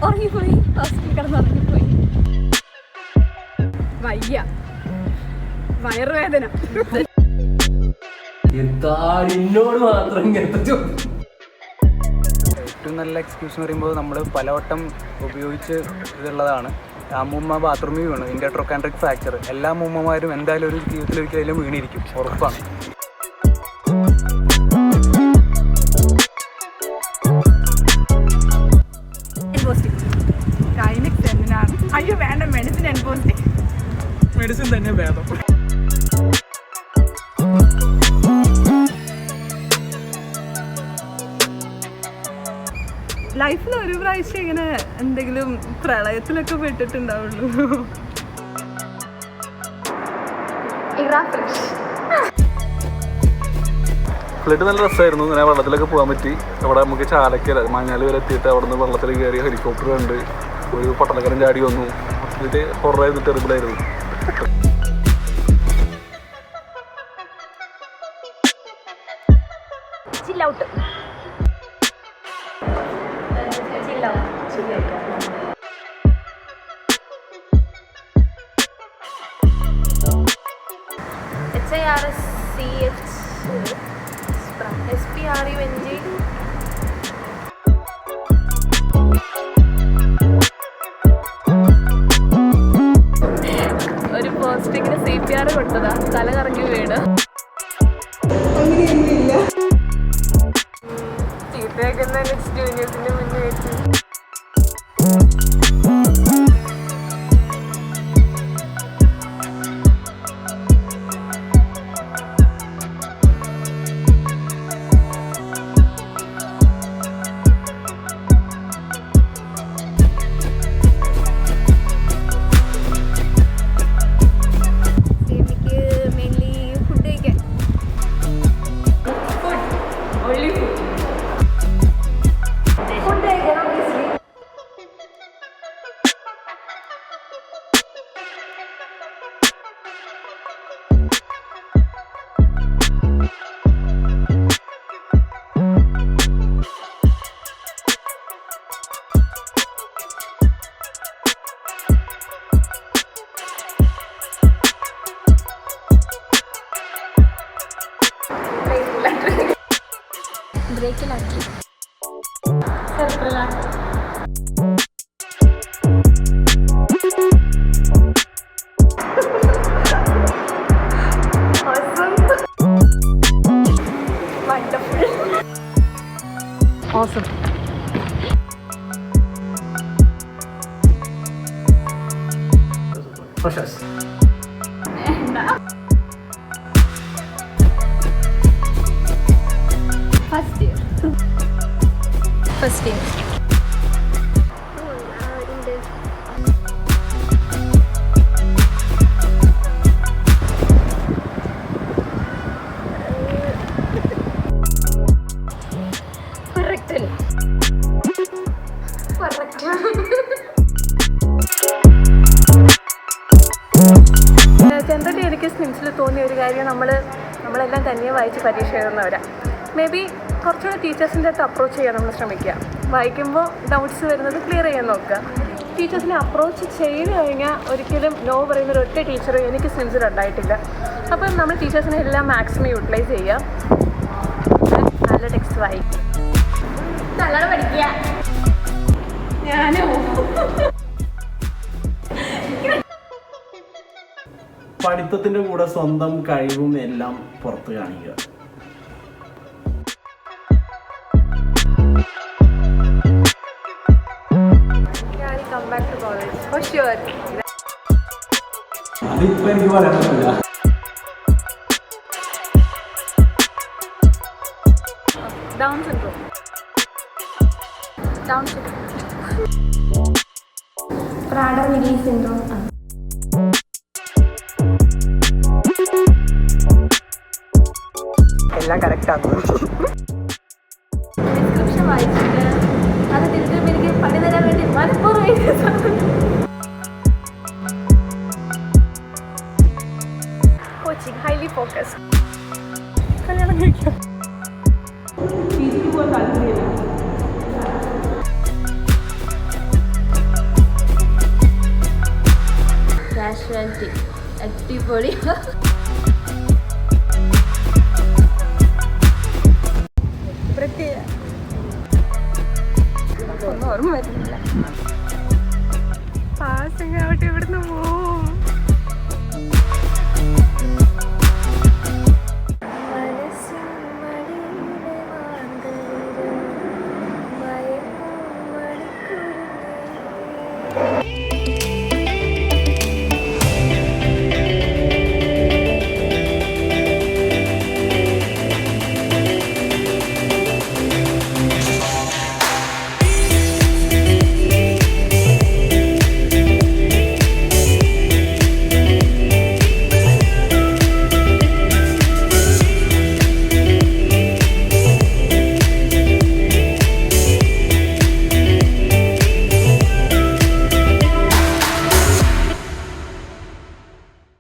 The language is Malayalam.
ഉറങ്ങിപ്പോയി, ഹോസ്പിറ്റലിൽ കിടന്നുറങ്ങിപ്പോയി. വയ്യ, വയറുവേദന. എന്നോട് മാത്രം ഇങ്ങനത്തെ ചോദ്യം. ഏറ്റവും നല്ല എക്സ്ക്യൂസ് എന്ന് പറയുമ്പോൾ നമ്മൾ പലവട്ടം ഉപയോഗിച്ച് ഇതുള്ളതാണ്. അമ്മൂമ്മ ബാത്റൂമിൽ വീണു, ഇൻറ്റർട്രോക്കാൻട്രിക് ഫ്രാക്ചർ. എല്ലാ അമ്മൂമ്മമാരും എന്തായാലും ഒരു ജീവിതത്തിൽ ഒരിക്കലും വീണിരിക്കും, ഉറപ്പാണ്. അയ്യോ വേണ്ട, മെഡിസിൻ എൻപോസിങ്. മെഡിസിൻ തന്നെ ഭേദം. ലൈഫിൽ ഒരു പ്രാവശ്യം ഇങ്ങനെ എന്തെങ്കിലും പ്രളയത്തിലൊക്കെ പെട്ടിട്ടുണ്ടാവുള്ളൂ. ഫ്ലഡ് നല്ല രസമായിരുന്നു. ഇങ്ങനെ വെള്ളത്തിലൊക്കെ പോകാൻ പറ്റി. അവിടെ നമുക്ക് ചാലക്കര മഞ്ഞാൽ വരെ എത്തിയിട്ട് അവിടെ നിന്ന് വെള്ളത്തിൽ കയറി ഹെലികോപ്റ്റർ കണ്ട് ഒരു പട്ടണക്കാരൻ ചാടി വന്നു. ഇത് ഹൊററായിരുന്നു, ടെറിബിളായിരുന്നു. ഒരു പോസ്റ്റിങ്ങിന് CPR കൊടുത്തതാ, തല കറങ്ങി വീണ്. ചീത്തയാക്കുന്ന ജൂനിയേഴ്സിന്റെ മുന്നേ വെച്ച് ബ്രേക്കിലാക്കി. Awesome. Precious. First year. Generally എനിക്ക് സ്നിംസിൽ തോന്നിയ ഒരു കാര്യം, നമ്മളെല്ലാം തനിയെ വായിച്ച് പരീക്ഷ എഴുതുന്നവരാണ്. മേ ബി കുറച്ചുകൂടെ ടീച്ചേഴ്സിൻ്റെ അടുത്ത് അപ്രോച്ച് ചെയ്യാൻ നമ്മൾ ശ്രമിക്കുക. വായിക്കുമ്പോൾ ഡൗട്ട്സ് വരുന്നത് ക്ലിയർ ചെയ്യാൻ നോക്കുക. ടീച്ചേഴ്സിനെ അപ്രോച്ച് ചെയ്ത് കഴിഞ്ഞാൽ ഒരിക്കലും നോ പറയുന്നൊരു ഒറ്റ ടീച്ചർ എനിക്ക് സ്നിംസിൽ ഉണ്ടായിട്ടില്ല. അപ്പം നമ്മൾ ടീച്ചേഴ്സിനെ എല്ലാം മാക്സിമം യൂട്ടിലൈസ് ചെയ്യുക. നല്ല ടെക്സ്റ്റ് വായിക്കും, നല്ലോണം പഠിക്കുക. ഞാനോ പഠിത്തത്തിൻ്റെ കൂടെ സ്വന്തം കഴിവും എല്ലാം പുറത്ത് കാണിക്കുക. അതിപ്പോ എനിക്ക് പറയാൻ പറ്റില്ല. Down syndrome. Prader Willi syndrome. എല്ലാം കറക്റ്റാണ്. ഡിസ്ക്രിപ്ഷൻ വായിച്ചിട്ട് അത് തിരിച്ചും എനിക്ക് പണി തരാൻ വേണ്ടി മനഃപൂർവ്വം കോച്ചിങ്, ഹൈലി ഫോക്കസ്ഡ്. കല്യാണം കഴിക്കാം. പൊളി. ഒന്നും ഓർമ്മ